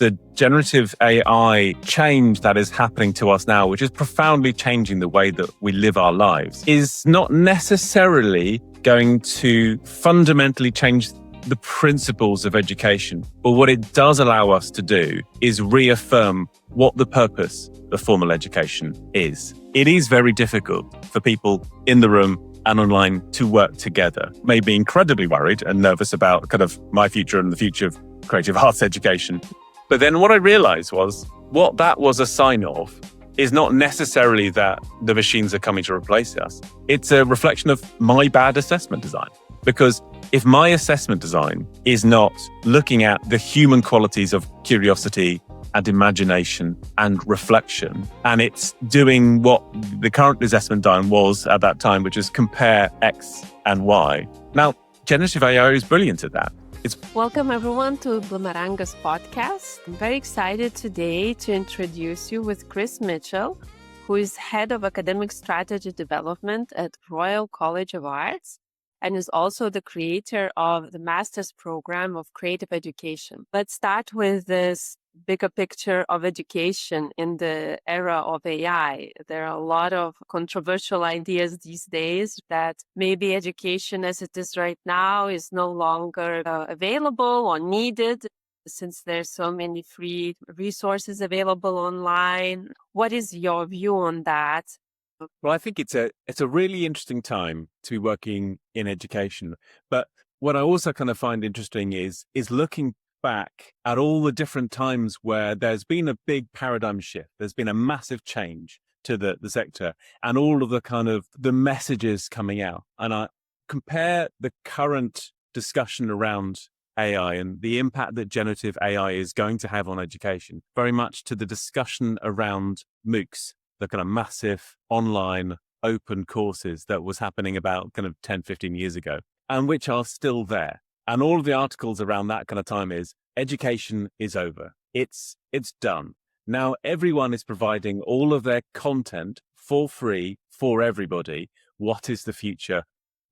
the generative AI change that is happening to us now, which is profoundly changing the way that we live our lives, is not necessarily going to fundamentally change the principles of education. But what it does allow us to do is reaffirm what the purpose of formal education is. It is very difficult for people in the room and online to work together. Made me incredibly worried and nervous about kind of my future and the future of creative arts education. But then what I realized was what that was a sign of is not necessarily that the machines are coming to replace us. It's a reflection of my bad assessment design. Because if my assessment design is not looking at the human qualities of curiosity and imagination and reflection, and it's doing what the current assessment design was at that time, which is compare X and Y. Now, generative AI is brilliant at that. Welcome everyone to Bloomeranga's podcast. I'm very excited today to introduce you with Chris Mitchell, who is Head of Academic Strategy Development at Royal College of Arts and is also the creator of the Master's Program of Creative Education. Let's start with this bigger picture of education in the era of AI. There are a lot of controversial ideas these days that maybe education as it is right now is no longer available or needed since there's so many free resources available online. What is your view on that? Well, I think it's a really interesting time to be working in education. But what I also kind of find interesting is looking back at all the different times where there's been a big paradigm shift. There's been a massive change to the sector and all of the kind of the messages coming out. And I compare the current discussion around AI and the impact that generative AI is going to have on education very much to the discussion around MOOCs, the kind of massive online open courses that was happening about kind of 10, 15 years ago and which are still there. And all of the articles around that kind of time is education is over. It's done. Now everyone is providing all of their content for free for everybody. What is the future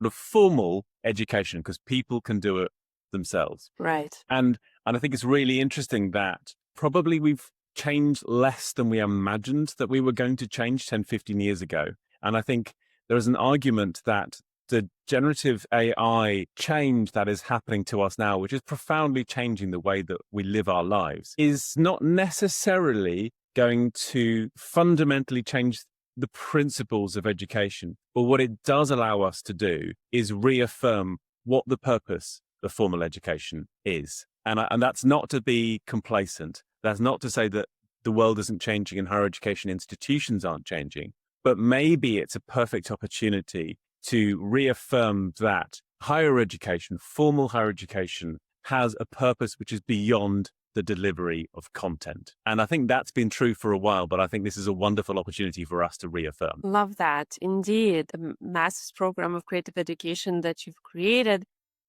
of formal education? Because people can do it themselves. Right. And I think it's really interesting that probably we've changed less than we imagined that we were going to change 10, 15 years ago. And I think there is an argument that the generative AI change that is happening to us now, which is profoundly changing the way that we live our lives, is not necessarily going to fundamentally change the principles of education. But what it does allow us to do is reaffirm what the purpose of formal education is. And that's not to be complacent. That's not to say that the world isn't changing and higher education institutions aren't changing, but maybe it's a perfect opportunity to reaffirm that higher education, formal higher education, has a purpose which is beyond the delivery of content. And I think that's been true for a while, but I think this is a wonderful opportunity for us to reaffirm. Love that. Indeed, the Master's Program of Creative Education that you've created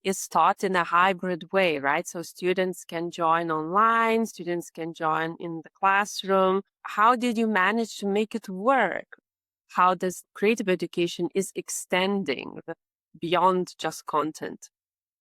is taught in a hybrid way, right? So students can join online, students can join in the classroom. How did you manage to make it work? How does creative education is extending beyond just content?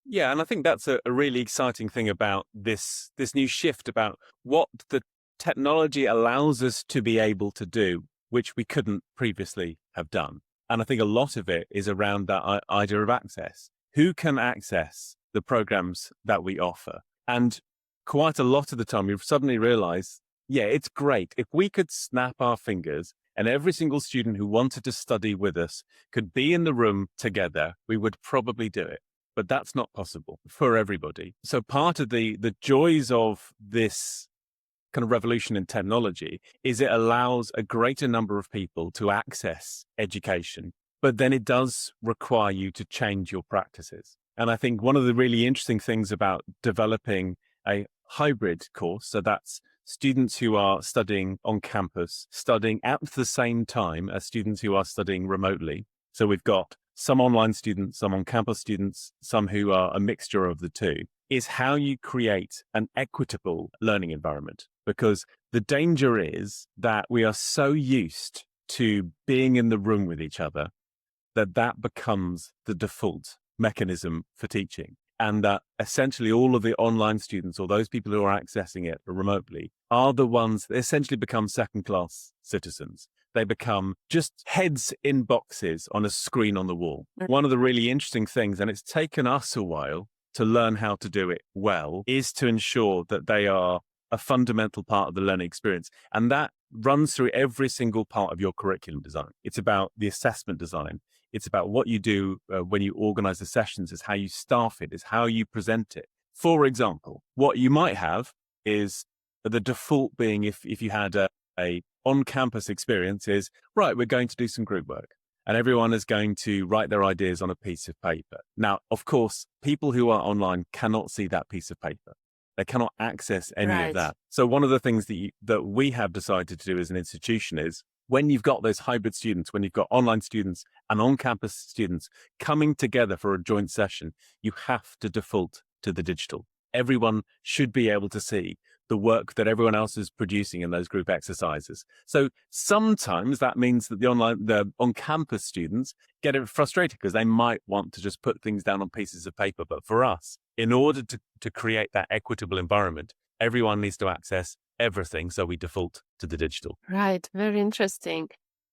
Yeah, and I think that's a really exciting thing about this new shift about what the technology allows us to be able to do, which we couldn't previously have done. And I think a lot of it is around that idea of access. Who can access the programs that we offer? And quite a lot of the time, we've suddenly realized, yeah, it's great. If we could snap our fingers and every single student who wanted to study with us could be in the room together, we would probably do it. But that's not possible for everybody. So part of the joys of this kind of revolution in technology is it allows a greater number of people to access education, but then it does require you to change your practices. And I think one of the really interesting things about developing a hybrid course, so that's students who are studying on campus, studying at the same time as students who are studying remotely. So we've got some online students, some on-campus students, some who are a mixture of the two, is how you create an equitable learning environment. Because the danger is that we are so used to being in the room with each other that becomes the default mechanism for teaching. and that essentially all of the online students, or those people who are accessing it remotely, are the ones that essentially become second-class citizens. They become just heads in boxes on a screen on the wall. One of the really interesting things, and it's taken us a while to learn how to do it well, is to ensure that they are a fundamental part of the learning experience. And that runs through every single part of your curriculum design. It's about the assessment design. It's about what you do when you organize the sessions, is how you staff it, is how you present it. For example, what you might have is the default being, if you had a on-campus experience, is, right, we're going to do some group work. And everyone is going to write their ideas on a piece of paper. Now, of course, people who are online cannot see that piece of paper. They cannot access any of that. So one of the things that we have decided to do as an institution is, when you've got those hybrid students, when you've got online students and on-campus students coming together for a joint session, you have to default to the digital. Everyone should be able to see the work that everyone else is producing in those group exercises. So sometimes that means that the on-campus students get frustrated because they might want to just put things down on pieces of paper. But for us, in order to create that equitable environment, everyone needs to access everything. So we default to the digital. Right. Very interesting.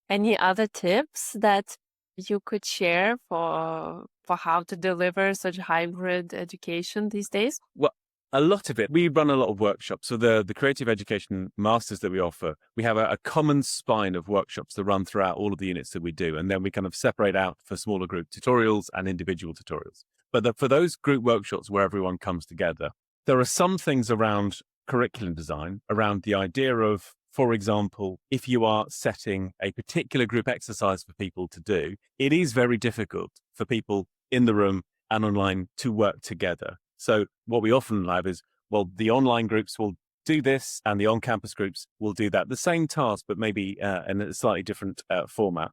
Any other tips that you could share for how to deliver such hybrid education these days? Well, a lot of it, we run a lot of workshops. So the creative education masters that we offer, we have a common spine of workshops that run throughout all of the units that we do. And then we kind of separate out for smaller group tutorials and individual tutorials. But for those group workshops where everyone comes together, there are some things around curriculum design, around the idea of, for example, if you are setting a particular group exercise for people to do, it is very difficult for people in the room and online to work together. So what we often have is, well, the online groups will do this and the on-campus groups will do that. The same task, but maybe in a slightly different format.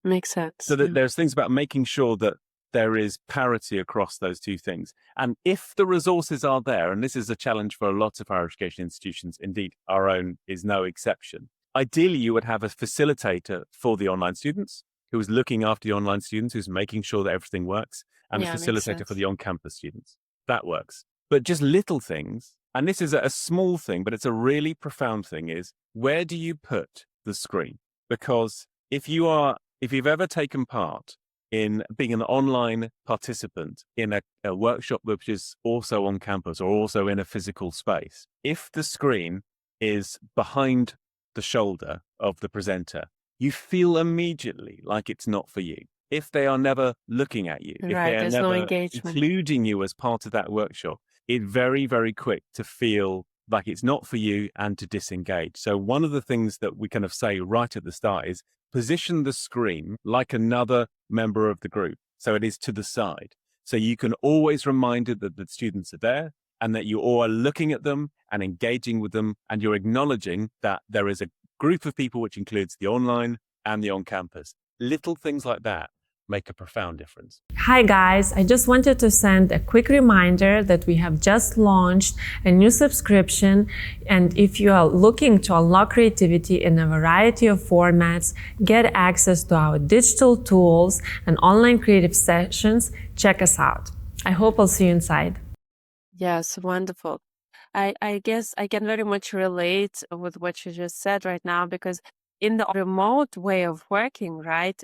Makes sense. So that there's things about making sure that there is parity across those two things. And if the resources are there, and this is a challenge for a lot of higher education institutions, indeed our own is no exception, ideally you would have a facilitator for the online students who is looking after the online students, who's making sure that everything works, and a facilitator for the on-campus students. That works. But just little things, and this is a small thing, but it's a really profound thing, is where do you put the screen? Because if you've ever taken part in being an online participant in a workshop which is also on campus or also in a physical space, if the screen is behind the shoulder of the presenter, you feel immediately like it's not for you. If they are never looking at you, if they are there's no never engagement. including you as part of that workshop, it's very, very quick to feel like it's not for you and to disengage. So one of the things that we kind of say right at the start is position the screen like another member of the group. So it is to the side. So you can always remind it that the students are there and that you all are looking at them and engaging with them, and you're acknowledging that there is a group of people which includes the online and the on-campus. Little things like that make a profound difference. Hi guys, I just wanted to send a quick reminder that we have just launched a new subscription, and if you are looking to unlock creativity in a variety of formats, get access to our digital tools and online creative sessions, check us out. I hope I'll see you inside. Yes, wonderful. I guess I can very much relate with what you just said right now, because in the remote way of working, right?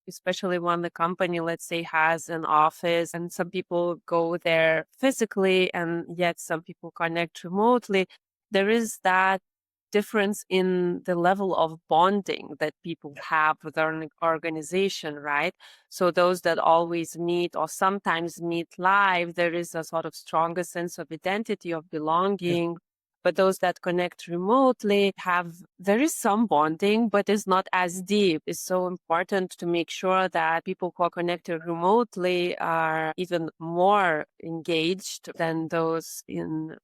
Especially when the company, let's say, has an office and some people go there physically and yet some people connect remotely, there is that difference in the level of bonding that people have with their organization, right? So those that always meet or sometimes meet live, there is a sort of stronger sense of identity, of belonging. But those that connect remotely there is some bonding, but it's not as deep. It's so important to make sure that people who are connected remotely are even more engaged than those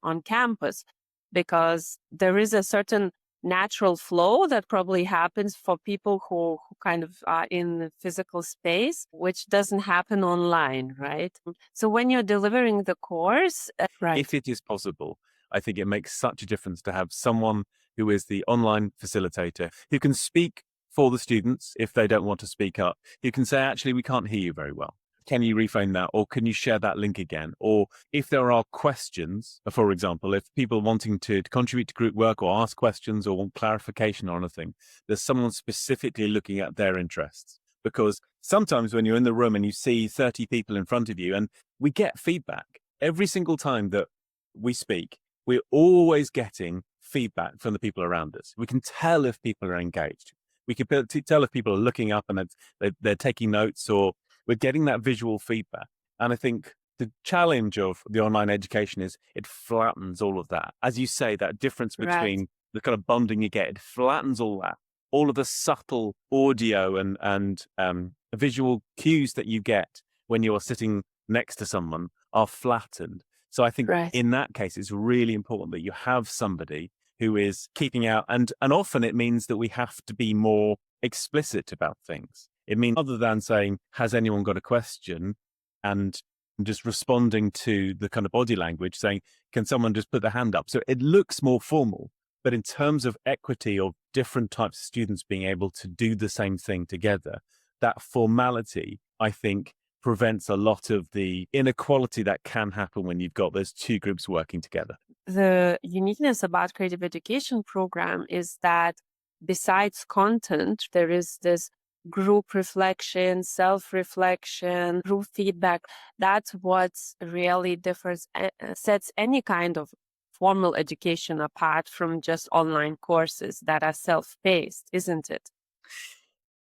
on campus, because there is a certain natural flow that probably happens for people who kind of are in the physical space, which doesn't happen online, right? So when you're delivering the course, If it is possible, I think it makes such a difference to have someone who is the online facilitator who can speak for the students if they don't want to speak up, who can say, actually, we can't hear you very well. can you reframe that? Or can you share that link again? Or if there are questions, for example, if people wanting to contribute to group work or ask questions or want clarification on anything, there's someone specifically looking at their interests. Because sometimes when you're in the room and you see 30 people in front of you, and we get feedback every single time that we speak, we're always getting feedback from the people around us. We can tell if people are engaged. We can tell if people are looking up and they're taking notes, or we're getting that visual feedback. And I think the challenge of the online education is it flattens all of that. As you say, that difference between the kind of bonding you get, it flattens all that. All of the subtle audio and visual cues that you get when you're sitting next to someone are flattened. So I think in that case, it's really important that you have somebody who is keeping out. And often it means that we have to be more explicit about things. It means other than saying, has anyone got a question? And just responding to the kind of body language saying, can someone just put their hand up? So it looks more formal. But in terms of equity of different types of students being able to do the same thing together, that formality, I think, prevents a lot of the inequality that can happen when you've got those two groups working together. The uniqueness about creative education program is that besides content, there is this group reflection, self-reflection, group feedback. That's what really differs, sets any kind of formal education apart from just online courses that are self-paced, isn't it?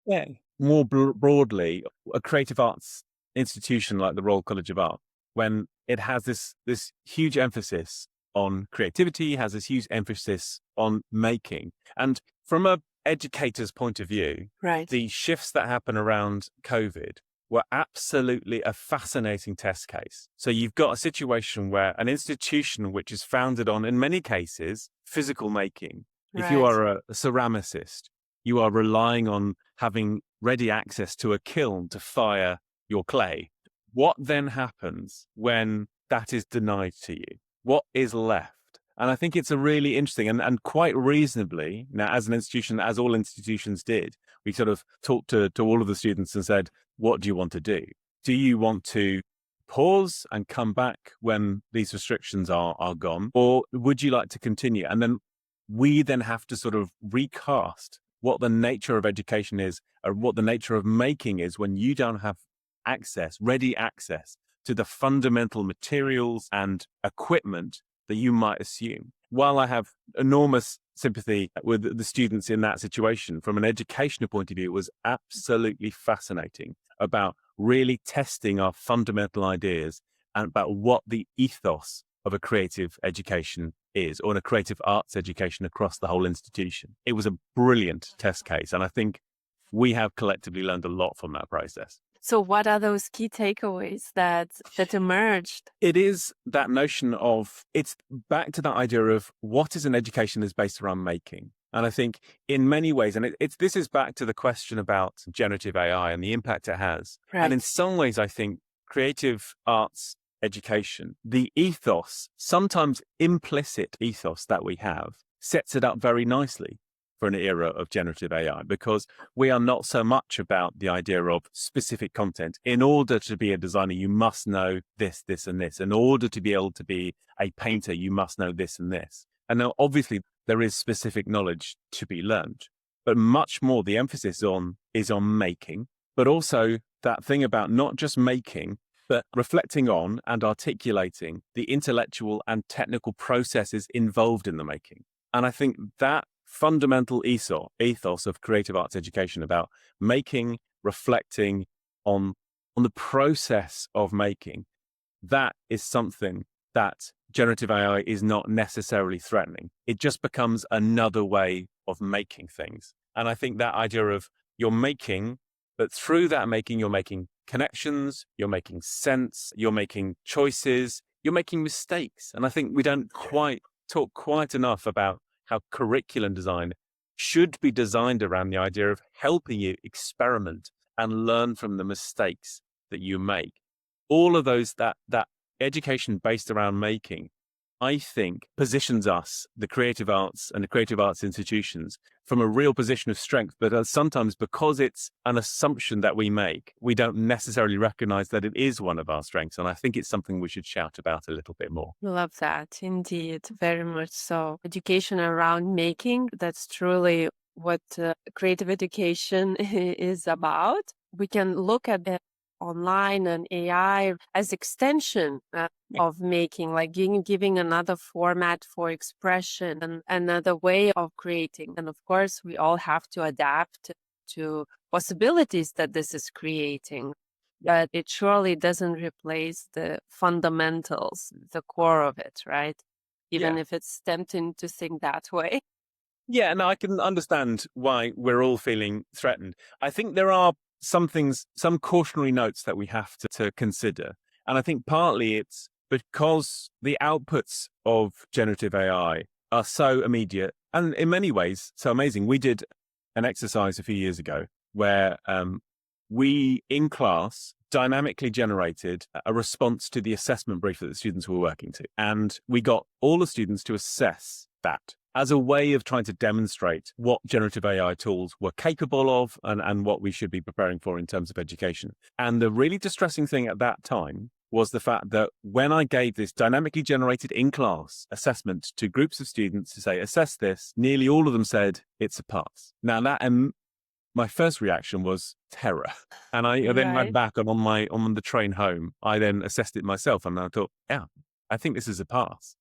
Yeah. More broadly, a creative arts institution like the Royal College of Art, when it has this huge emphasis on creativity, has this huge emphasis on making. And from a educator's point of view, the shifts that happen around COVID were absolutely a fascinating test case. So you've got a situation where an institution which is founded on, in many cases, physical making. If you are a ceramicist, you are relying on having ready access to a kiln to fire your clay. What then happens when that is denied to you? What is left? And I think it's a really interesting and quite reasonably, now as an institution, as all institutions did, we sort of talked to all of the students and said, what do you want to do? Do you want to pause and come back when these restrictions are gone? Or would you like to continue? And then we then have to sort of recast what the nature of education is, or what the nature of making is when you don't have access, ready access to the fundamental materials and equipment that you might assume. While I have enormous sympathy with the students in that situation, from an educational point of view, it was absolutely fascinating about really testing our fundamental ideas and about what the ethos of a creative education is, or a creative arts education across the whole institution. It was a brilliant test case. And I think we have collectively learned a lot from that process. So what are those key takeaways that emerged? It is that notion of, it's back to that idea of what is an education that's based around making. And I think in many ways, and this is back to the question about generative AI and the impact it has. And in some ways, I think creative arts education, the ethos, sometimes implicit ethos that we have, sets it up very nicely for an era of generative AI, because we are not so much about the idea of specific content. In order to be a designer, you must know this, this, and this. In order to be able to be a painter, you must know this and this. And now, obviously, there is specific knowledge to be learned, but much more the emphasis is on making, but also that thing about not just making, but reflecting on and articulating the intellectual and technical processes involved in the making. And I think that fundamental ethos of creative arts education about making, reflecting on the process of making, that is something that generative AI is not necessarily threatening. It just becomes another way of making things. And I think that idea of you're making, but through that making, you're making connections, you're making sense, you're making choices, you're making mistakes. And I think we don't talk quite enough about how curriculum design should be designed around the idea of helping you experiment and learn from the mistakes that you make. All of those, that education based around making, I think positions us, the creative arts and the creative arts institutions, from a real position of strength. But sometimes because it's an assumption that we make, we don't necessarily recognize that it is one of our strengths. And I think it's something we should shout about a little bit more. Love that. Indeed. Very much so. Education around making, that's truly what creative education is about. We can look at the online and AI as extension of making, like giving another format for expression and another way of creating. And of course, we all have to adapt to possibilities that this is creating. But it surely doesn't replace the fundamentals, the core of it, right? Even Yeah. if it's tempting to think that way. Yeah, and I can understand why we're all feeling threatened. I think there are some things, some cautionary notes that we have to consider. And I think partly it's because the outputs of generative AI are so immediate and in many ways so amazing. We did an exercise a few years ago where we in class dynamically generated a response to the assessment brief that the students were working to. And we got all the students to assess that as a way of trying to demonstrate what generative AI tools were capable of and what we should be preparing for in terms of education. And the really distressing thing at that time was the fact that when I gave this dynamically generated in-class assessment to groups of students to say, assess this, nearly all of them said it's a pass. Now that my first reaction was terror. And I then went Right. back and on the train home, I then assessed it myself and I thought, yeah, I think this is a pass.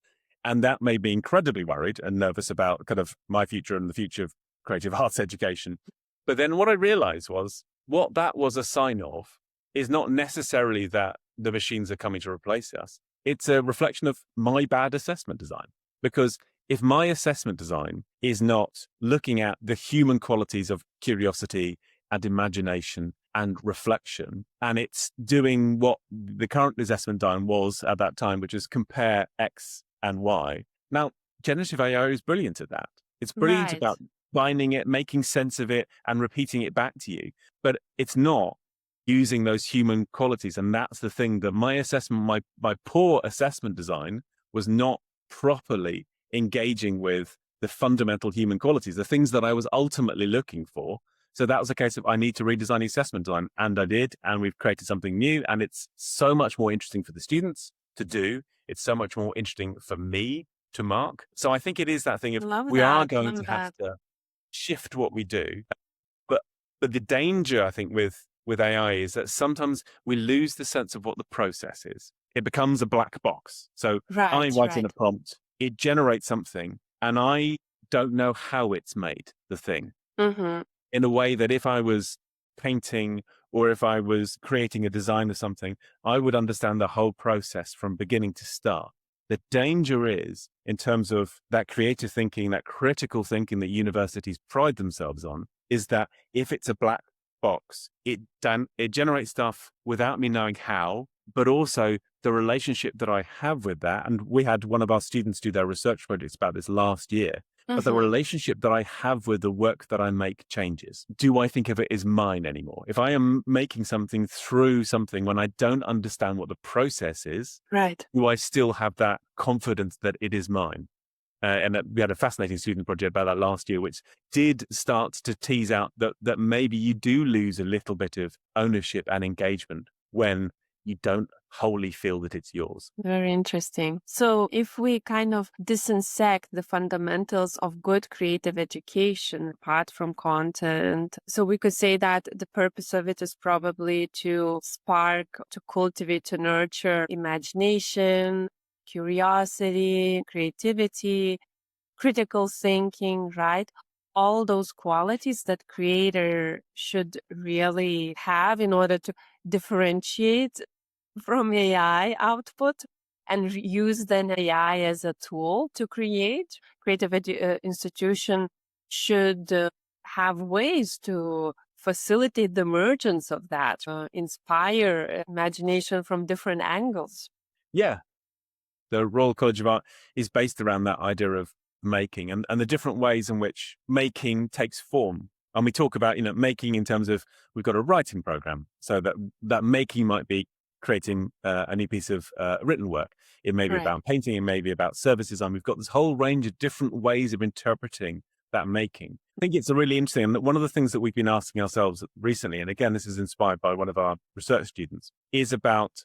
And that made me incredibly worried and nervous about kind of my future and the future of creative arts education. But then what I realized was what that was a sign of is not necessarily that the machines are coming to replace us. It's a reflection of my bad assessment design. Because if my assessment design is not looking at the human qualities of curiosity and imagination and reflection, and it's doing what the current assessment design was at that time, which is compare X and Y. Now, generative AI is brilliant at that. It's brilliant Right. about finding it, making sense of it, and repeating it back to you. But it's not using those human qualities. And that's the thing that my assessment, my poor assessment design was not properly engaging with the fundamental human qualities, the things that I was ultimately looking for. So that was a case of I need to redesign the assessment design. And I did. And we've created something new. And it's so much more interesting for the students to do. It's so much more interesting for me to mark. So I think it is that thing of Love we are that. going Love to have that. to shift what we do. But the danger, I think, with AI is that sometimes we lose the sense of what the process is. It becomes a black box. So I Right. write in Right. a prompt, it generates something, and I don't know how it's made the thing. Mm-hmm. In a way that if I was painting or if I was creating a design or something, I would understand the whole process from beginning to start. The danger is, in terms of that creative thinking, that critical thinking that universities pride themselves on, is that if it's a black box, it generates stuff without me knowing how, but also the relationship that I have with that. And we had one of our students do their research projects about this last year. But the Mm-hmm. relationship that I have with the work that I make changes. Do I think of it as mine anymore? If I am making something through something when I don't understand what the process is, Right. do I still have that confidence that it is mine? And we had a fascinating student project about that last year, which did start to tease out that maybe you do lose a little bit of ownership and engagement when you don't wholly feel that it's yours. Very interesting. So, if we kind of dissect the fundamentals of good creative education apart from content, so we could say that the purpose of it is probably to spark, to cultivate, to nurture imagination, curiosity, creativity, critical thinking, right? All those qualities that creator should really have in order to differentiate from AI output and use then AI as a tool to create. Creative institution should have ways to facilitate the emergence of that, inspire imagination from different angles. Yeah, the Royal College of Art is based around that idea of making and the different ways in which making takes form. And we talk about, making in terms of we've got a writing program. So that making might be creating a new piece of written work. It may be Right. about painting, it may be about service design. We've got this whole range of different ways of interpreting that making. I think it's a really interesting, and one of the things that we've been asking ourselves recently, and again, this is inspired by one of our research students, is about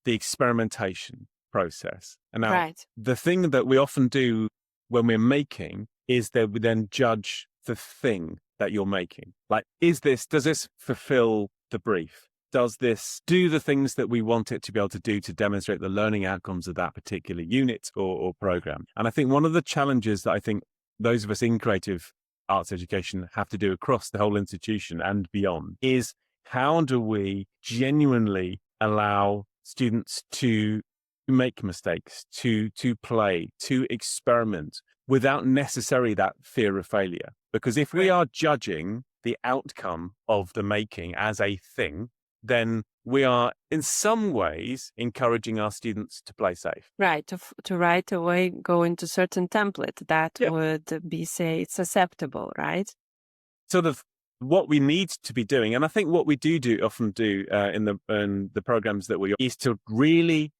the experimentation process. And now, Right. the thing that we often do when we're making is that we then judge the thing that you're making. Like, does this fulfill the brief? Does this do the things that we want it to be able to do to demonstrate the learning outcomes of that particular unit or program? And I think one of the challenges that I think those of us in creative arts education have to do across the whole institution and beyond is, how do we genuinely allow students to make mistakes, to play, to experiment without necessarily that fear of failure? Because if we Right. are judging the outcome of the making as a thing, then we are in some ways encouraging our students to play safe. Right. To right away go into certain template that Yeah. would be, say, it's acceptable, right? Sort of what we need to be doing, and I think what we often do in the programs that we is to really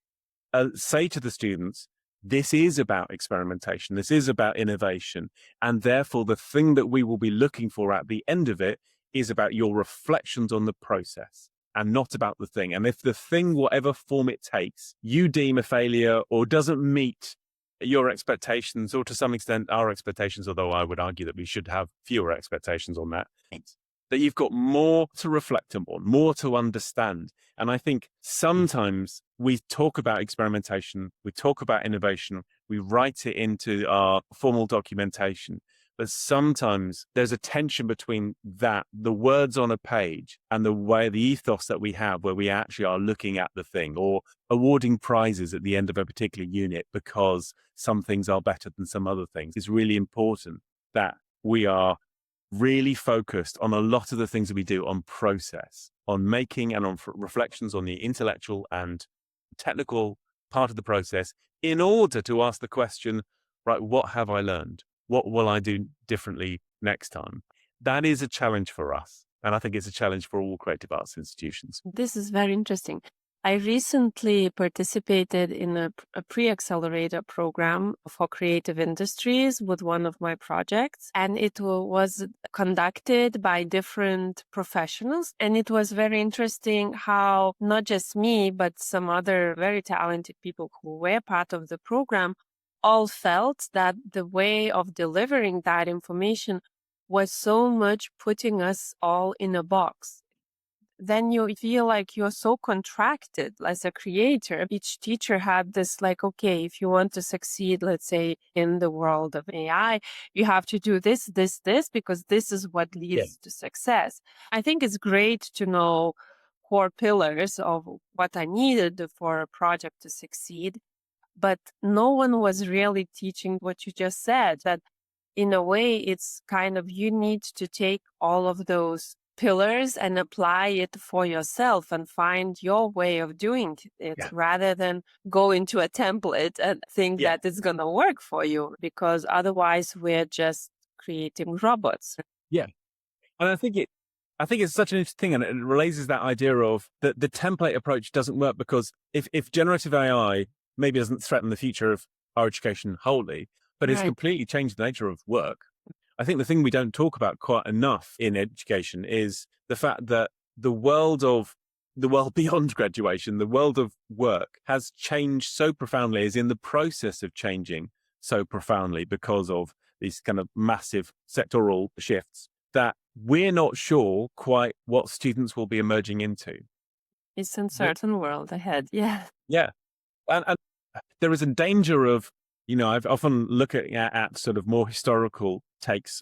say to the students, this is about experimentation, this is about innovation, and therefore the thing that we will be looking for at the end of it is about your reflections on the process and not about the thing. And if the thing, whatever form it takes, you deem a failure or doesn't meet your expectations, or to some extent our expectations, although I would argue that we should have fewer expectations on that, that you've got more to reflect on, more to understand. And I think sometimes we talk about experimentation, we talk about innovation, we write it into our formal documentation, but sometimes there's a tension between that, the words on a page, and the ethos that we have, where we actually are looking at the thing or awarding prizes at the end of a particular unit because some things are better than some other things. It's really important that we are really focused on a lot of the things that we do on process, on making, and on reflections on the intellectual and technical part of the process, in order to ask the question, right, what have I learned? What will I do differently next time? That is a challenge for us. And I think it's a challenge for all creative arts institutions. This is very interesting. I recently participated in a pre-accelerator program for creative industries with one of my projects, and it was conducted by different professionals. And it was very interesting how not just me, but some other very talented people who were part of the program all felt that the way of delivering that information was so much putting us all in a box. Then you feel like you're so contracted as a creator. Each teacher had this, like, okay, if you want to succeed, let's say in the world of AI, you have to do this, this, this, because this is what leads to success. I think it's great to know core pillars of what I needed for a project to succeed, but no one was really teaching what you just said, that in a way, it's kind of, you need to take all of those pillars and apply it for yourself and find your way of doing it, rather than go into a template and think that it's going to work for you, because otherwise we're just creating robots. Yeah. And I think it's such an interesting thing, and it raises that idea of that the template approach doesn't work, because if generative AI maybe doesn't threaten the future of our education wholly, but it's completely changed the nature of work. I think the thing we don't talk about quite enough in education is the fact that the world beyond graduation, the world of work, has changed so profoundly, is in the process of changing so profoundly because of these kind of massive sectoral shifts, that we're not sure quite what students will be emerging into. It's an uncertain world ahead. Yeah. Yeah. And there is a danger of, I've often look at sort of more historical takes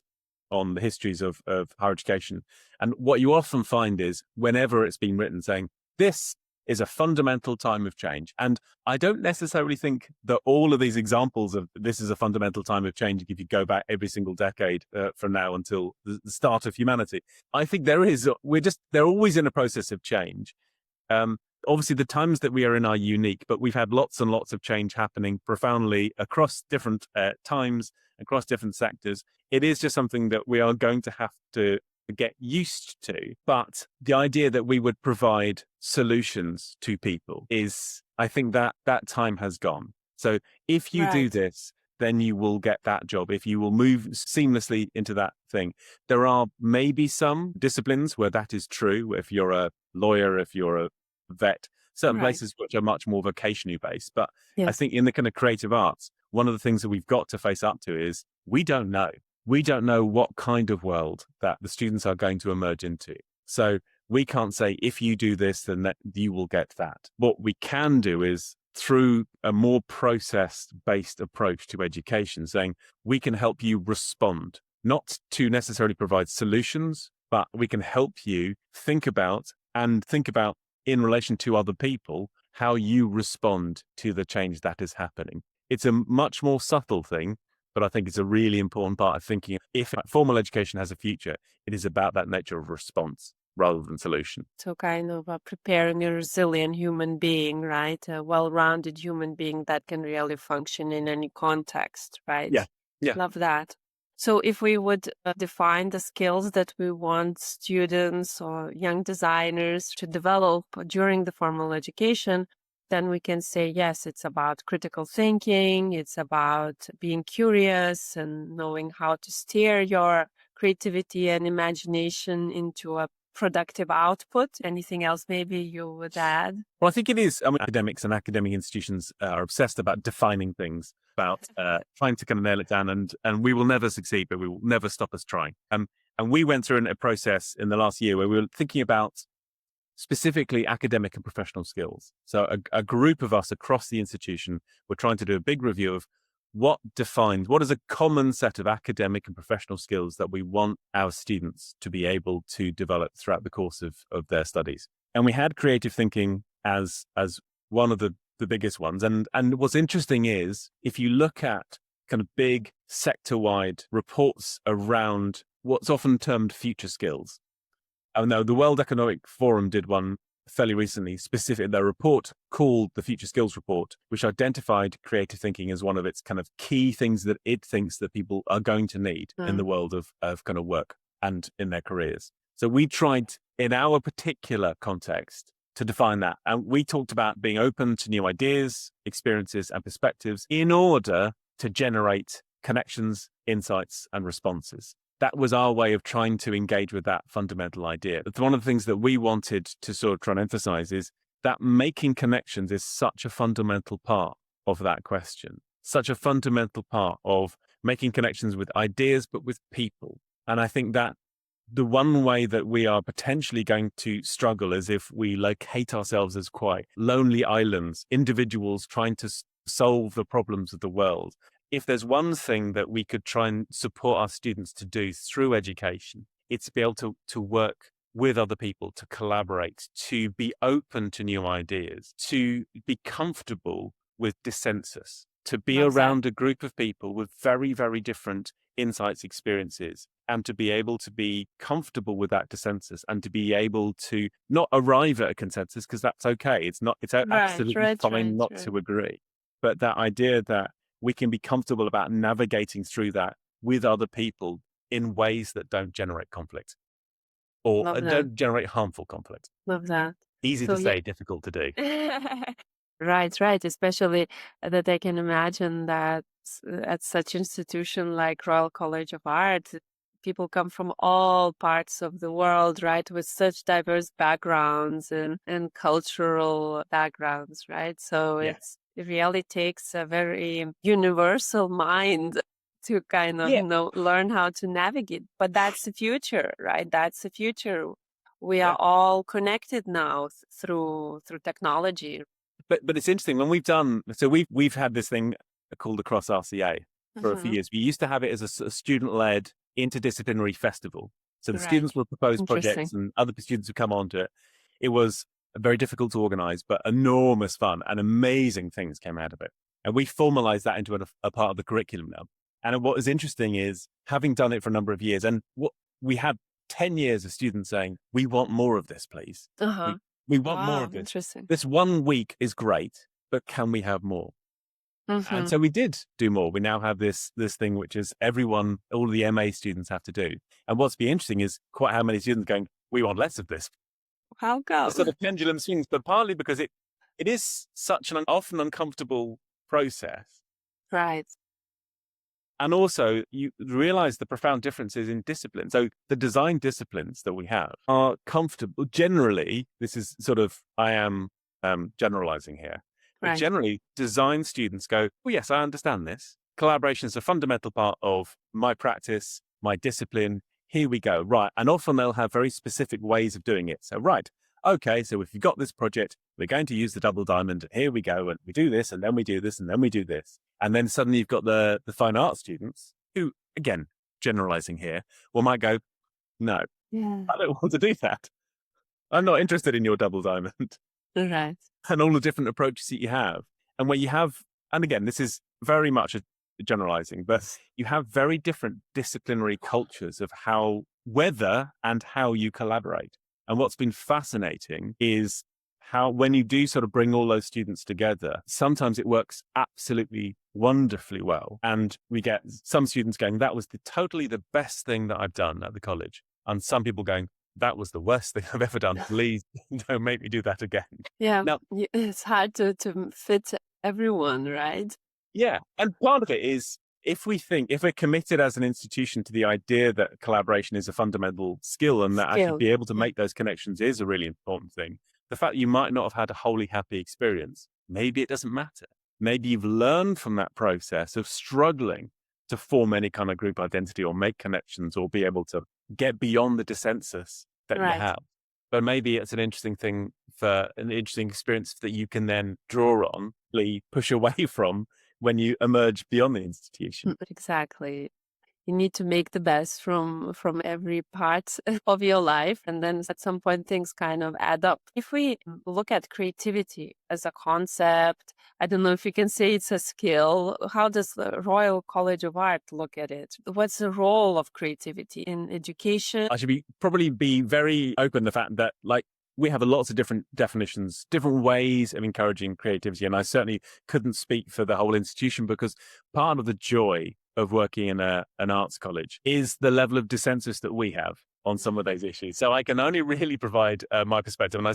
on the histories of higher education. And what you often find is, whenever it's been written, saying, this is a fundamental time of change. And I don't necessarily think that all of these examples of this is a fundamental time of change, if you go back every single decade from now until the start of humanity, I think they're always in a process of change. Obviously, the times that we are in are unique, but we've had lots and lots of change happening profoundly across different times, across different sectors. It is just something that we are going to have to get used to. But the idea that we would provide solutions to people is, I think that time has gone. So if you do Right. this, then you will get that job. If you will move seamlessly into that thing, there are maybe some disciplines where that is true. If you're a lawyer, if you're a vet, certain Right. places which are much more vocationally based. But I Yes. think in the kind of creative arts, one of the things that we've got to face up to is we don't know. We don't know what kind of world that the students are going to emerge into. So we can't say, if you do this, then that you will get that. What we can do is, through a more process-based approach to education, saying we can help you respond, not to necessarily provide solutions, but we can help you think about in relation to other people, how you respond to the change that is happening. It's a much more subtle thing, but I think it's a really important part of thinking if formal education has a future, it is about that nature of response rather than solution. So kind of preparing a resilient human being, right? A well-rounded human being that can really function in any context, right? Yeah. Yeah. Love that. So if we would define the skills that we want students or young designers to develop during the formal education, then we can say, yes, it's about critical thinking. It's about being curious and knowing how to steer your creativity and imagination into a productive output. Anything else maybe you would add? Well, I think it is. I mean, academics and academic institutions are obsessed about defining things, about trying to kind of nail it down, and we will never succeed, but we will never stop us trying. And we went through a process in the last year where we were thinking about specifically academic and professional skills. So a group of us across the institution were trying to do a big review of what is a common set of academic and professional skills that we want our students to be able to develop throughout the course of their studies. And we had creative thinking as one of the biggest ones. And what's interesting is, if you look at kind of big sector-wide reports around what's often termed future skills. Oh no, the World Economic Forum did one fairly recently, specific, their report called the Future Skills Report, which identified creative thinking as one of its kind of key things that it thinks that people are going to need in the world of kind of work and in their careers. So we tried, in our particular context, to define that. And we talked about being open to new ideas, experiences, and perspectives in order to generate connections, insights, and responses. That was our way of trying to engage with that fundamental idea. It's one of the things that we wanted to sort of try and emphasize is that making connections is such a fundamental part of that question, such a fundamental part of making connections with ideas, but with people. And I think that the one way that we are potentially going to struggle is if we locate ourselves as quite lonely islands, individuals trying to solve the problems of the world. If there's one thing that we could try and support our students to do through education, it's to be able to work with other people, to collaborate, to be open to new ideas, to be comfortable with dissensus, to be around a group of people with very, very different insights, experiences, and to be able to be comfortable with that dissensus and to be able to not arrive at a consensus, because that's okay. It's absolutely fine not to agree. But that idea that we can be comfortable about navigating through that with other people in ways that don't generate conflict or don't generate harmful conflict. Love that. Easy to say, difficult to do. Right. Especially that I can imagine that at such institution like Royal College of Art, people come from all parts of the world, right, with such diverse backgrounds and cultural backgrounds, right? So it really takes a very universal mind to kind of learn how to navigate. But that's the future, right? That's the future. We are all connected now through technology. But it's interesting when we've had this thing called Across RCA for a few years. We used to have it as a student-led interdisciplinary festival. So the students would propose projects and other students would come onto it. It was very difficult to organize, but enormous fun and amazing things came out of it. And we formalized that into a part of the curriculum now. And what is interesting is, having done it for a number of years, and what we had 10 years of students saying, we want more of this, please. We want more of this. Interesting. This 1 week is great, but can we have more? And Mhm. so we did do more. We now have this thing which is everyone, all the MA students have to do. And what's been interesting is quite how many students going, we want less of this. How The sort come? of pendulum swings, but partly because it is such an often uncomfortable process. Right. And also, you realize the profound differences in disciplines. So, the design disciplines that we have are comfortable. Generally, this is sort of, I am generalizing here, but Right. generally, design students go, well, yes, I understand this. Collaboration is a fundamental part of my practice, my discipline. Here we go. Right. And often they'll have very specific ways of doing it. So, right. Okay. So, if you've got this project, we're going to use the double diamond. And here we go. And we do this, and then we do this, and then we do this. And then suddenly you've got the fine arts students who, again, generalizing here, might go, no, Yeah. I don't want to do that. I'm not interested in your double diamond Right. and all the different approaches that you have. And where you have, and again, this is very much a generalizing, but you have very different disciplinary cultures of whether and how you collaborate. And what's been fascinating is how, when you do sort of bring all those students together, sometimes it works absolutely wonderfully well. And we get some students going, that was totally the best thing that I've done at the college. And some people going, that was the worst thing I've ever done. Please don't make me do that again. Yeah. Now, It's hard to fit everyone, right? yeah. And part of it is, if we're committed as an institution to the idea that collaboration is a fundamental skill and that actually Skill. be able to Yeah. make those connections is a really important thing, the fact that you might not have had a wholly happy experience, maybe it doesn't matter. Maybe you've learned from that process of struggling to form any kind of group identity or make connections or be able to get beyond the dissensus that you Right. have. But maybe it's an interesting thing, for an interesting experience that you can then draw on, push away from when you emerge beyond the institution. Exactly. You need to make the best from every part of your life, and then at some point things kind of add up. If we look at creativity as a concept, I don't know if you can say it's a skill. How does the Royal College of Art look at it? What's the role of creativity in education? I should probably be very open to the fact that, like, we have lots of different definitions, different ways of encouraging creativity. And I certainly couldn't speak for the whole institution, because part of the joy of working in an arts college is the level of dissensus that we have on some of those issues. So I can only really provide my perspective. And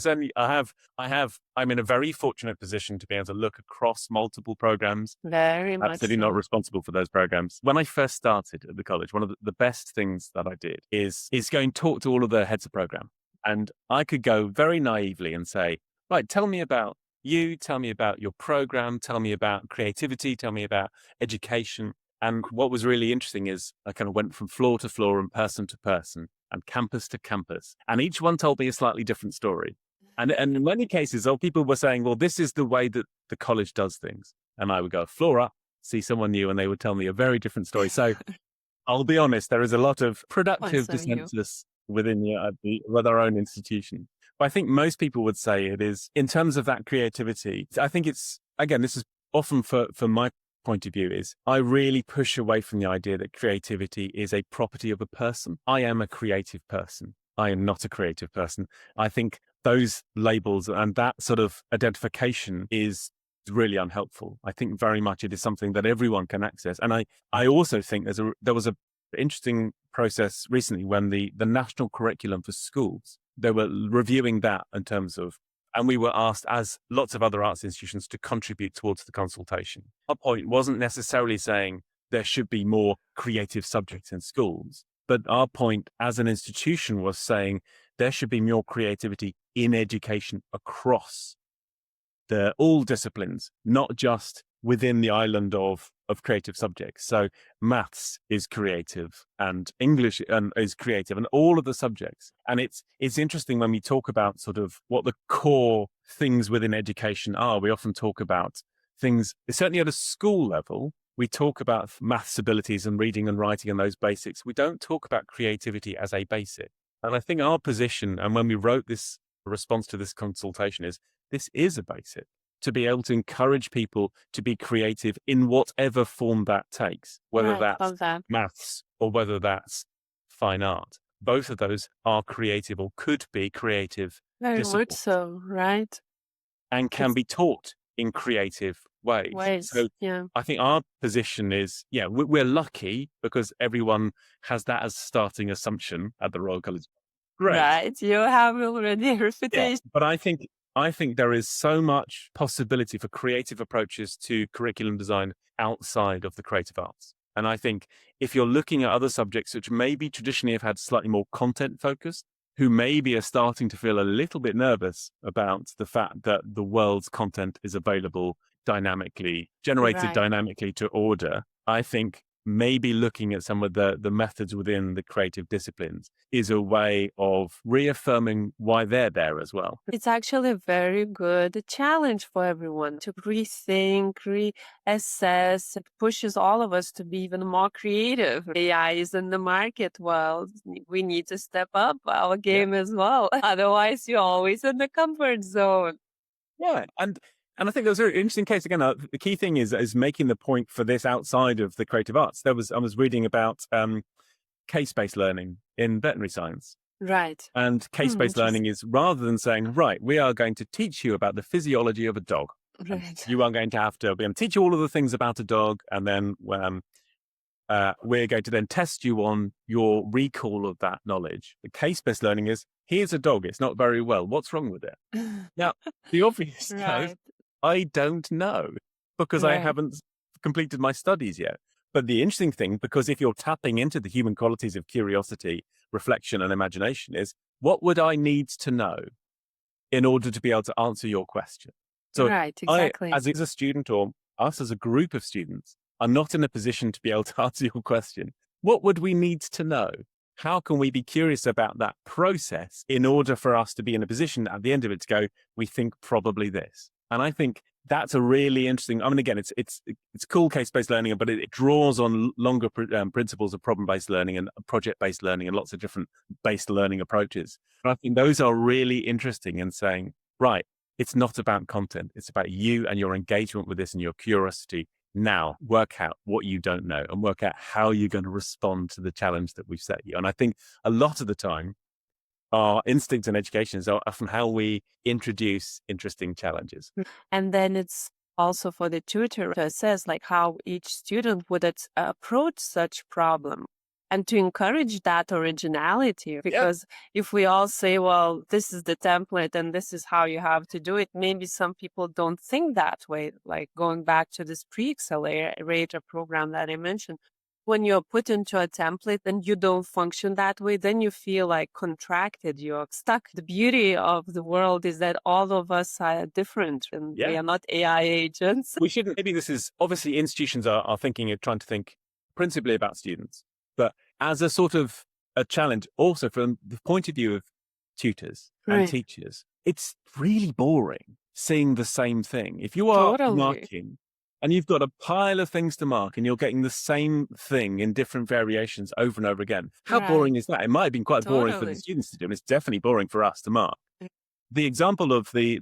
I'm in a very fortunate position to be able to look across multiple programs. Very much Absolutely not so. responsible for those programs. When I first started at the college, one of the best things that I did is go and talk to all of the heads of program. And I could go very naively and say, right, tell me about you, tell me about your program, tell me about creativity, tell me about education. And what was really interesting is I kind of went from floor to floor and person to person and campus to campus. And each one told me a slightly different story. And in many cases, people were saying, well, this is the way that the college does things. And I would go floor up, see someone new, and they would tell me a very different story. So I'll be honest, there is a lot of productive Points of view. dissensus within with our own institution. But I think most people would say it is, in terms of that creativity, I think it's, again, this is often from my point of view, is I really push away from the idea that creativity is a property of a person. I am a creative person. I am not a creative person. I think those labels and that sort of identification is really unhelpful. I think very much it is something that everyone can access. And I also think there was a interesting process recently when the national curriculum for schools, they were reviewing that in terms of, and we were asked, as lots of other arts institutions, to contribute towards the consultation. Our point wasn't necessarily saying there should be more creative subjects in schools, but our point as an institution was saying there should be more creativity in education across all disciplines, not just within the island of creative subjects. So maths is creative and English is creative and all of the subjects. And it's interesting when we talk about sort of what the core things within education are. We often talk about things, certainly at a school level, we talk about maths abilities and reading and writing and those basics. We don't talk about creativity as a basic. And I think our position, and when we wrote this response to this consultation, is this is a basic, to be able to encourage people to be creative in whatever form that takes, whether Right, that's love that. maths or whether that's fine art. Both of those are creative or could be creative Very much disciplines so, right? and can It's be taught in creative ways. Ways. So Yeah. I think our position is, we're lucky because everyone has that as starting assumption at the Royal College. Great. Right. You have already a Yeah. reputation. But I think there is so much possibility for creative approaches to curriculum design outside of the creative arts. And I think if you're looking at other subjects which maybe traditionally have had slightly more content focus, who maybe are starting to feel a little bit nervous about the fact that the world's content is available dynamically, generated Right. dynamically to order, I think maybe looking at some of the methods within the creative disciplines is a way of reaffirming why they're there as well. It's actually a very good challenge for everyone to rethink, reassess. It pushes all of us to be even more creative. AI is in the market. Well, we need to step up our Yeah. game as well. Otherwise, you're always in the comfort zone. Yeah. And I think that was a very interesting case. Again, the key thing is making the point for this outside of the creative arts. I was reading about case-based learning in veterinary science. Right. And case-based learning Interesting. is rather than saying, right, we are going to teach you about the physiology of a dog. And Right. you are going to have to be able to teach you all of the things about a dog. And then we're going to then test you on your recall of that knowledge. The case-based learning is, here's a dog. It's not very well. What's wrong with it? Now, the obvious goes, Right. I don't know because I Right. haven't completed my studies yet. But the interesting thing, because if you're tapping into the human qualities of curiosity, reflection, and imagination, is what would I need to know in order to be able to answer your question? So Right. I, Exactly. as a student, or us as a group of students, are not in a position to be able to answer your question. What would we need to know? How can we be curious about that process in order for us to be in a position at the end of it to go, we think probably this? And I think that's a really interesting. I mean, again, it's cool case-based learning, but it draws on longer principles of problem-based learning and project-based learning and lots of different based learning approaches. And I think those are really interesting in saying, right, it's not about content. It's about you and your engagement with this and your curiosity. Now, work out what you don't know and work out how you're going to respond to the challenge that we've set you. And I think a lot of the time, our instinct in education is often how we introduce interesting challenges. And then it's also for the tutor to assess like how each student would approach such problem and to encourage that originality. Yeah. Because if we all say, well, this is the template and this is how you have to do it, maybe some people don't think that way. Like going back to this pre-accelerator program that I mentioned, when you're put into a template and you don't function that way, then you feel like contracted, you're stuck. The beauty of the world is that all of us are different and we Yeah. are not AI agents. We shouldn't, maybe this is obviously institutions are trying to think principally about students, but as a sort of a challenge also from the point of view of tutors and Right. teachers, it's really boring seeing the same thing. If you are Totally. marking and you've got a pile of things to mark and you're getting the same thing in different variations over and over again, how Right. boring is that? It might have been quite boring for the Totally. students to do, and it's definitely boring for us to mark. The example of the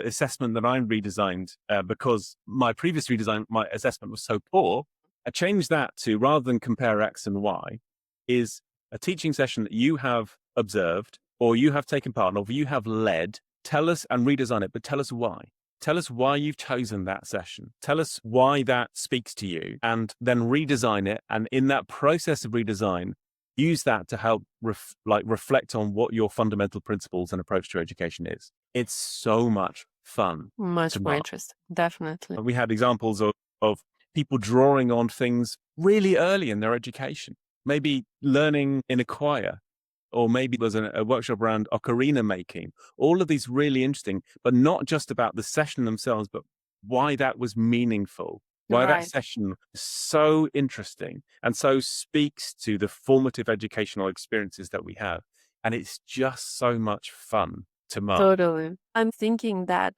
assessment that I redesigned, because my previous redesign, my assessment was so poor, I changed that to, rather than compare X and Y, is a teaching session that you have observed or you have taken part in or you have led. Tell us and redesign it, but tell us why. Tell us why you've chosen that session. Tell us why that speaks to you, and then redesign it. And in that process of redesign, use that to help reflect on what your fundamental principles and approach to education is. It's so much fun. Much to more mark. interesting. Definitely. We had examples of people drawing on things really early in their education, maybe learning in a choir, or maybe there's a workshop around ocarina making. All of these really interesting, but not just about the session themselves, but why that was meaningful, why that Right. session is so interesting and so speaks to the formative educational experiences that we have. And it's just so much fun to mark. Totally. I'm thinking that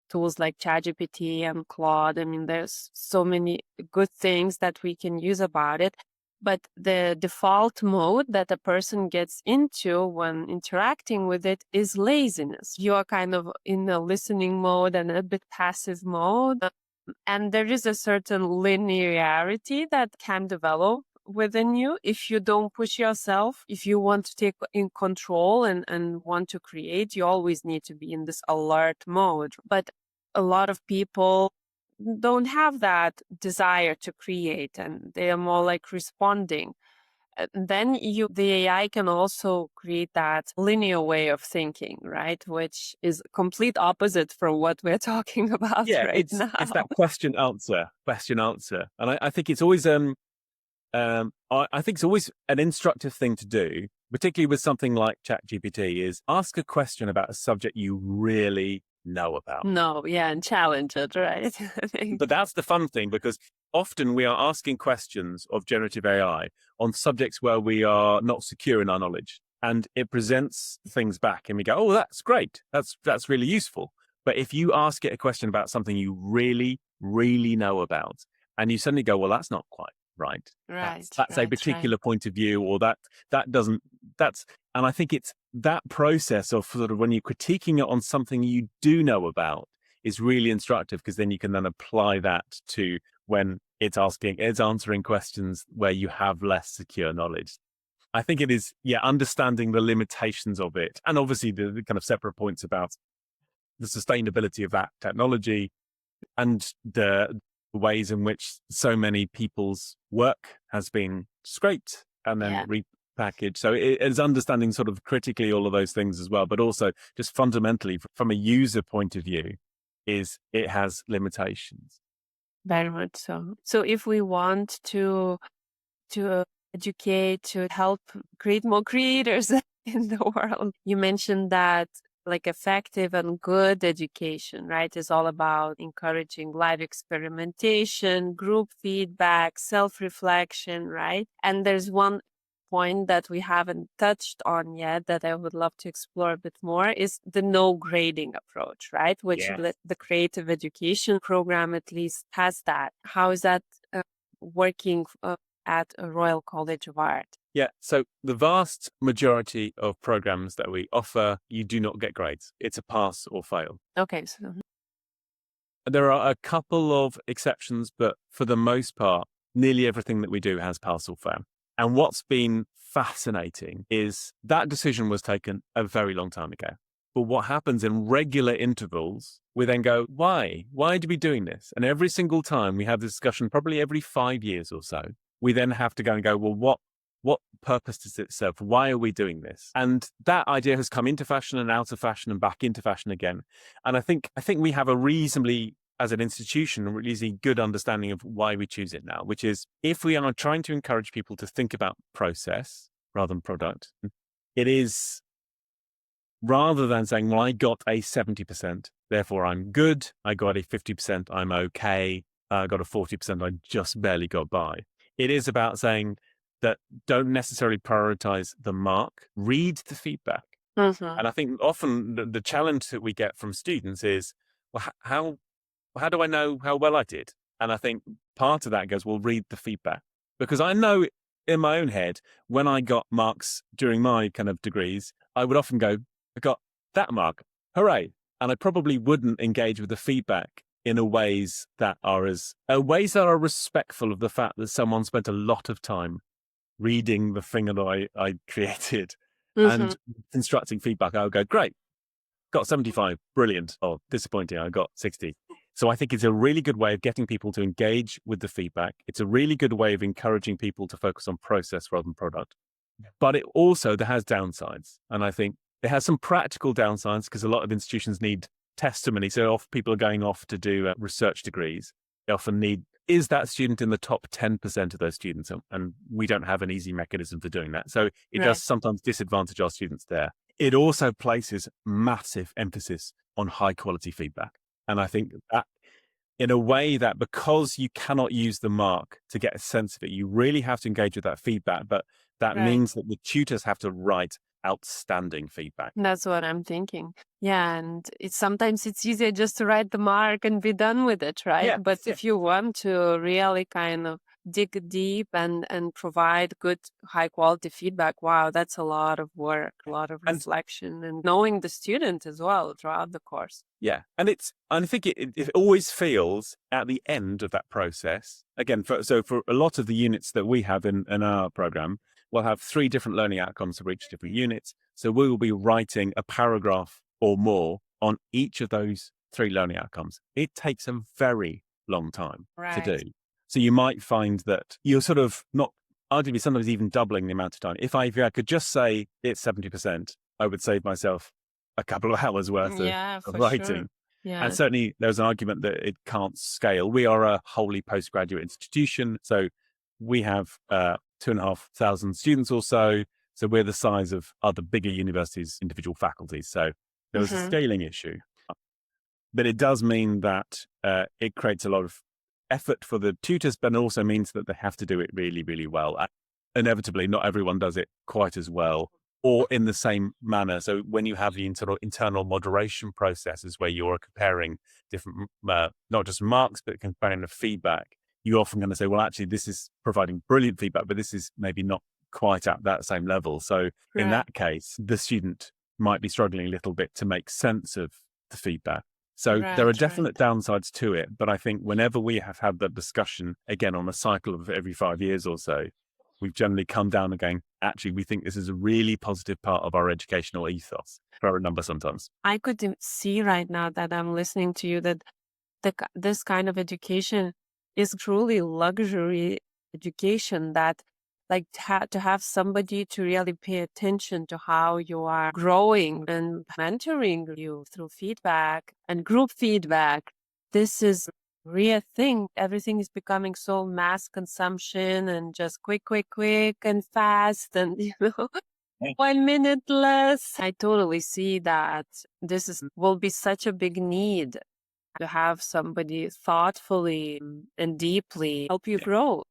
tools like ChatGPT and Claude, I mean, there's so many good things that we can use about it. But the default mode that a person gets into when interacting with it is laziness. You're kind of in a listening mode and a bit passive mode. And there is a certain linearity that can develop within you if you don't push yourself. If you want to take in control and want to create, you always need to be in this alert mode. But a lot of people don't have that desire to create, and they are more like responding. Then the AI can also create that linear way of thinking, right? Which is complete opposite from what we're talking about Yeah, right it's now. that question answer, and I think it's always I think it's always an instructive thing to do, particularly with something like ChatGPT, is ask a question about a subject you really know about. No, yeah, and challenge it, right? I think. But that's the fun thing, because often we are asking questions of generative AI on subjects where we are not secure in our knowledge, and it presents things back and we go, oh, that's great. That's really useful. But if you ask it a question about something you really, really know about, and you suddenly go, well, that's not quite right. Right, That's a right, right. particular point of view, or that doesn't, that's, and I think it's that process of sort of when you're critiquing it on something you do know about is really instructive, because then you can then apply that to when it's answering questions where you have less secure knowledge. I think it is, yeah, understanding the limitations of it, and obviously the kind of separate points about the sustainability of that technology and the ways in which so many people's work has been scraped and then Yeah. repackaged. So it is understanding sort of critically all of those things as well, but also just fundamentally from a user point of view, is it has limitations. Very much so. So if we want to educate, to help create more creators in the world, you mentioned that like effective and good education, right, is all about encouraging live experimentation, group feedback, self-reflection, right? And there's one point that we haven't touched on yet that I would love to explore a bit more is the no grading approach, right? Which Yeah. the creative education program at least has that. How is that working at a Royal College of Art? Yeah. So the vast majority of programs that we offer, you do not get grades. It's a pass or fail. Okay, so There are a couple of exceptions, but for the most part, nearly everything that we do has pass or fail. And what's been fascinating is that decision was taken a very long time ago. But what happens in regular intervals, we then go, why? Why are we doing this? And every single time we have this discussion, probably every 5 years or so, we then have to go and go, well, what purpose does it serve? Why are we doing this? And that idea has come into fashion and out of fashion and back into fashion again. And I think we have a reasonably, as an institution, a really good understanding of why we choose it now, which is if we are trying to encourage people to think about process rather than product, it is rather than saying, well, I got a 70%, therefore I'm good. I got a 50%, I'm okay. I got a 40%, I just barely got by. It is about saying that don't necessarily prioritize the mark, read the feedback. Mhm. And I think often the challenge that we get from students is, well, how do I know how well I did? And I think part of that goes, well, read the feedback. Because I know in my own head, when I got marks during my kind of degrees, I would often go, I got that mark, hooray. And I probably wouldn't engage with the feedback in ways that are respectful of the fact that someone spent a lot of time reading the thing that I created Mhm. and constructing feedback. I would go, great, got 75, brilliant. Oh, disappointing, I got 60. So I think it's a really good way of getting people to engage with the feedback. It's a really good way of encouraging people to focus on process rather than product. But it also, there has downsides. And I think it has some practical downsides because a lot of institutions need testimony. So if people are going off to do research degrees, they often need, is that student in the top 10% of those students? And we don't have an easy mechanism for doing that. So it does Right. sometimes disadvantage our students there. It also places massive emphasis on high quality feedback. And I think that in a way that because you cannot use the mark to get a sense of it, you really have to engage with that feedback. But that Right. means that the tutors have to write outstanding feedback. That's what I'm thinking. Yeah, and sometimes it's easier just to write the mark and be done with it, right? Yeah, But yeah. if you want to really kind of dig deep and provide good high quality feedback, wow, that's a lot of work, a lot of And reflection and knowing the student as well throughout the course. yeah, and I think it always feels at the end of that process, again, for a lot of the units that we have in our program, we'll have 3 different learning outcomes for each different unit. So we will be writing a paragraph or more on each of those 3 learning outcomes. It takes a very long time to do. Right. So you might find that you're sort of not, arguably sometimes even doubling the amount of time. If I could just say it's 70%, I would save myself a couple of hours worth Yeah, of for sure. writing. And Yeah. certainly there's an argument that it can't scale. We are a wholly postgraduate institution. So we have 2,500 students or so. So we're the size of other bigger universities' individual faculties. So there was a Hmm. scaling issue. But it does mean that it creates a lot of effort for the tutors, but it also means that they have to do it really, really well. And inevitably, not everyone does it quite as well or in the same manner. So when you have the internal moderation processes where you're comparing different, not just marks, but comparing the feedback, you're often going to say, well, actually, this is providing brilliant feedback, but this is maybe not quite at that same level. So in Right. that case, the student might be struggling a little bit to make sense of the feedback. So there are Right. definite downsides to it. But I think whenever we have had that discussion, again, on a cycle of every 5 years or so, we've generally come down and going, actually, we think this is a really positive part of our educational ethos for a number sometimes. I could see right now that I'm listening to you that this kind of education is truly luxury education, that like to have somebody to really pay attention to how you are growing and mentoring you through feedback and group feedback. This is real thing. Everything is becoming so mass consumption and just quick and fast and 1 minute less. I totally see that this will be such a big need to have somebody thoughtfully and deeply help you Yeah. grow.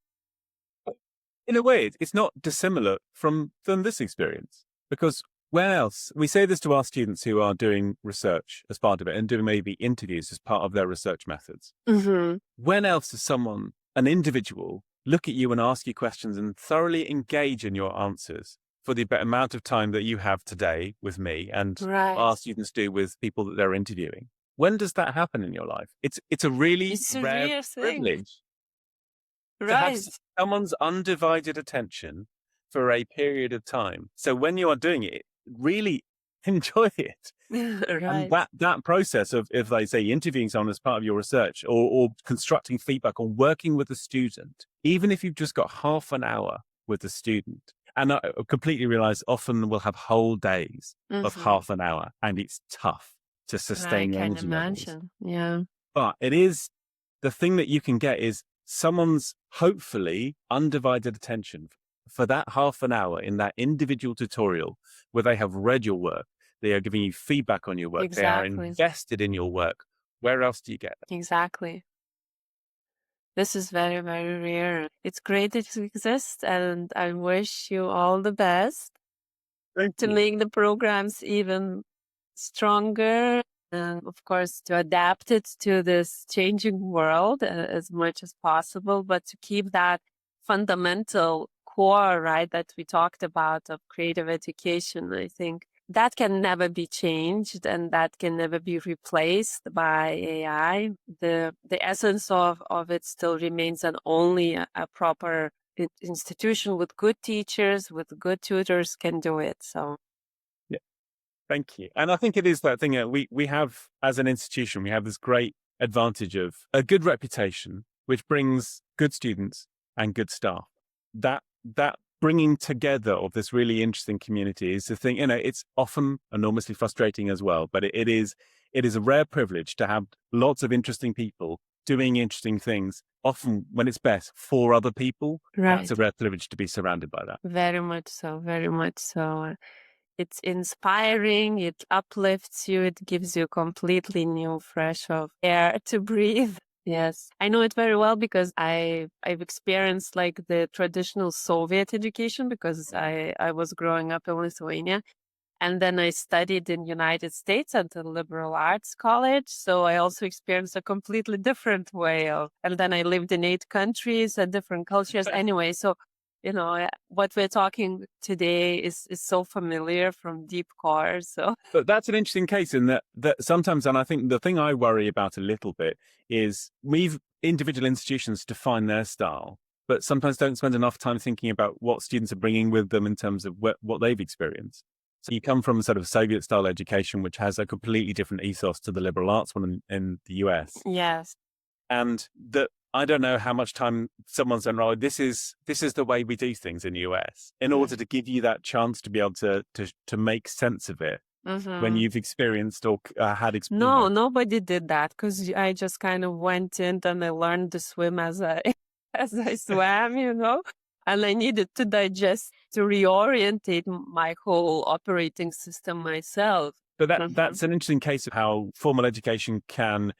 In a way, it's not dissimilar from this experience, because where else, we say this to our students who are doing research as part of it and doing maybe interviews as part of their research methods. Mm-hmm. When else does someone, an individual, look at you and ask you questions and thoroughly engage in your answers for the amount of time that you have today with me and Right. our students do with people that they're interviewing? When does that happen in your life? It's a really It's a rare real thing. privilege to have Right. someone's undivided attention for a period of time. So when you are doing it, really enjoy it. And Right. that process of, if they say interviewing someone as part of your research or constructing feedback or working with a student, even if you've just got half an hour with a student, and I completely realize often we'll have whole days of Mm-hmm. half an hour and it's tough to I sustain your can energy levels. imagine. Yeah. But it is, the thing that you can get is someone's hopefully undivided attention for that half an hour in that individual tutorial where they have read your work, they are giving you feedback on your work, they are Exactly. invested in your work. Where else do you get that? Exactly. This is very, very rare. It's great that it exists, and I wish you all the best Thank to you. make the programs even stronger, and of course to adapt it to this changing world as much as possible, but to keep that fundamental core, right, that we talked about of creative education. I think that can never be changed and that can never be replaced by AI. The essence of it still remains, and only a proper institution with good teachers, with good tutors can do it. So Yeah, thank you. And I think it is that thing that we have as an institution, we have this great advantage of a good reputation, which brings good students and good staff. That bringing together of this really interesting community is the thing. It's often enormously frustrating as well, but it is a rare privilege to have lots of interesting people doing interesting things, often when it's best for other people. That's a right. rare privilege to be surrounded by that. Very much so, very much so. It's inspiring, it uplifts you, it gives you completely new, fresh of air to breathe. Yes, I know it very well because I've experienced like the traditional Soviet education because I was growing up in Lithuania. And then I studied in United States at the liberal arts college. So I also experienced a completely different way of, and then I lived in 8 countries and different cultures anyway. So, what we're talking today is so familiar from deep core. So, But that's an interesting case in that sometimes, and I think the thing I worry about a little bit is we've individual institutions define their style, but sometimes don't spend enough time thinking about what students are bringing with them in terms of what they've experienced. So you come from sort of Soviet-style education, which has a completely different ethos to the liberal arts one in the US. Yes. And that I don't know how much time someone's done, right, this is the way we do things in the US, in order to give you that chance to be able to make sense of it when you've experienced or had experience. No, nobody did that because I just kind of went in and I learned to swim as I swam, and I needed to digest, to reorientate my whole operating system myself. But that's an interesting case of how formal education can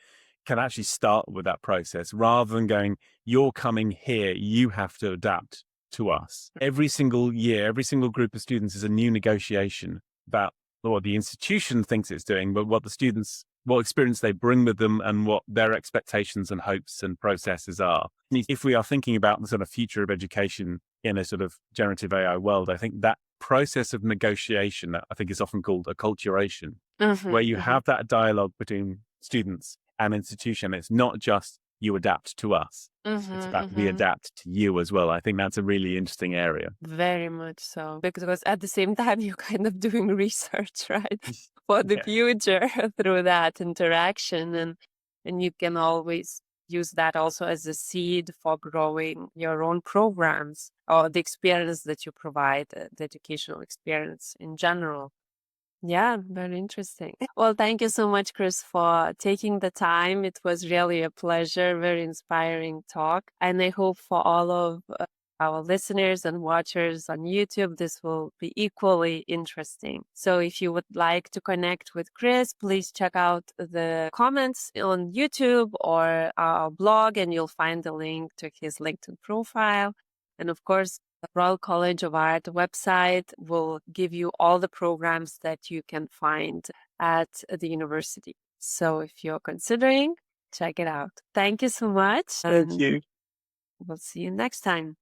actually start with that process, rather than going, you're coming here, you have to adapt to us. Every single year, every single group of students is a new negotiation about what the institution thinks it's doing, but what the students, what experience they bring with them and what their expectations and hopes and processes are. If we are thinking about the sort of future of education in a sort of generative AI world, I think that process of negotiation, I think, is often called acculturation, where you have that dialogue between students and institution. It's not just you adapt to us. It's about we adapt to you as well. I think that's a really interesting area. Very much so. Because at the same time, you're kind of doing research, right? For the future through that interaction. And you can always use that also as a seed for growing your own programs or the experience that you provide, the educational experience in general. Yeah, very interesting. Well, thank you so much, Chris, for taking the time. It was really a pleasure, very inspiring talk. And I hope for all of our listeners and watchers on YouTube, this will be equally interesting. So if you would like to connect with Chris, please check out the comments on YouTube or our blog, and you'll find the link to his LinkedIn profile. And of course, the Royal College of Art website will give you all the programs that you can find at the university. So if you're considering, check it out. Thank you so much. Thank you. We'll see you next time.